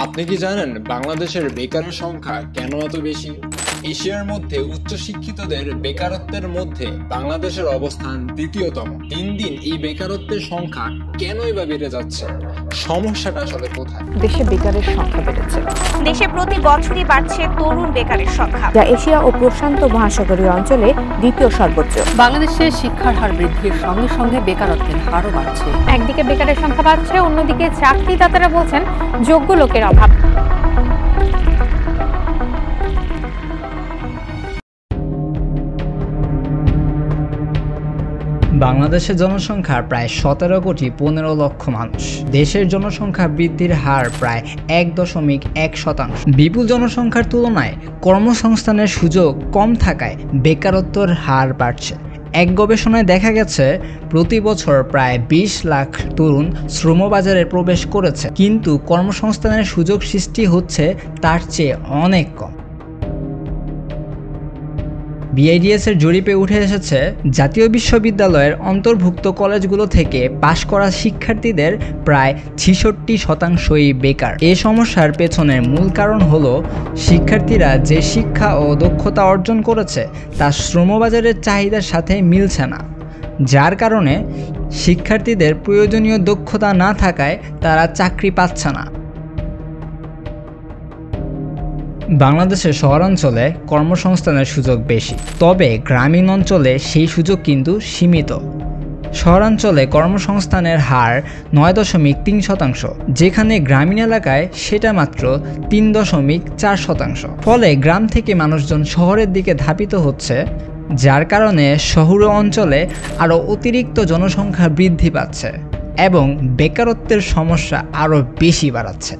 আপনি কি জানেন বাংলাদেশের বেকারের সংখ্যা কেন এত বেশি? এশিয়ার মধ্যে উচ্চশিক্ষিতদের বেকারত্বের মধ্যে বাংলাদেশের অবস্থান দ্বিতীয়তম। দিন দিন এই বেকারত্বের সংখ্যা কেনই বা বেড়ে যাচ্ছে? সমস্যাটা আসলে কোথায়? দেশে বেকারের সংখ্যা বেড়েছে। দেশে প্রতি বছরই বাড়ছে তরুণ বেকারের সংখ্যা, যা এশিয়া ও প্রশান্ত মহাসাগরীয় অঞ্চলে দ্বিতীয় সর্বোচ্চ। বাংলাদেশে শিক্ষার হার বৃদ্ধির সঙ্গে সঙ্গে বেকারত্বের হারও বাড়ছে। একদিকে বেকারের সংখ্যা বাড়ছে, অন্যদিকে চাকরিদাতারা বলছেন যোগ্য লোকের অভাব। বাংলাদেশের জনসংখ্যা প্রায় 17,15,00,000 মানুষ। দেশের জনসংখ্যা বৃদ্ধির হার প্রায় 1.1%। বিপুল জনসংখ্যার তুলনায় কর্মসংস্থানের সুযোগ কম থাকায় বেকারত্বের হার বাড়ছে। এক গবেষণায় দেখা গেছে প্রতি বছর প্রায় 20 লাখ তরুণ শ্রমবাজারে প্রবেশ করেছে, কিন্তু কর্মসংস্থানের সুযোগ সৃষ্টি হচ্ছে তার চেয়ে অনেক কম। বিআইডিএস এর জরিপে উঠে এসেছে, জাতীয় বিশ্ববিদ্যালয়ের অন্তর্ভুক্ত কলেজগুলো থেকে পাশ করা শিক্ষার্থীদের প্রায় 66% বেকার। এই সমস্যার পেছনের মূল কারণ হলো শিক্ষার্থীরা যে শিক্ষা ও দক্ষতা অর্জন করেছে তা শ্রমবাজারের চাহিদার সাথে মিলছে না, যার কারণে শিক্ষার্থীদের প্রয়োজনীয় দক্ষতা না থাকায় তারা চাকরি পাচ্ছে না। বাংলাদেশের শহরাঞ্চলে কর্মসংস্থানের সুযোগ বেশি, তবে গ্রামীণ অঞ্চলে সেই সুযোগ কিন্তু সীমিত। শহরাঞ্চলে কর্মসংস্থানের হার 9.3%, যেখানে গ্রামীণ এলাকায় সেটা মাত্র 3.4%। ফলে গ্রাম থেকে মানুষজন শহরের দিকে ধাবিত হচ্ছে, যার কারণে শহুর অঞ্চলে আরও অতিরিক্ত জনসংখ্যা বৃদ্ধি পাচ্ছে এবং বেকারত্বের সমস্যা আরও বেশি বাড়াচ্ছে।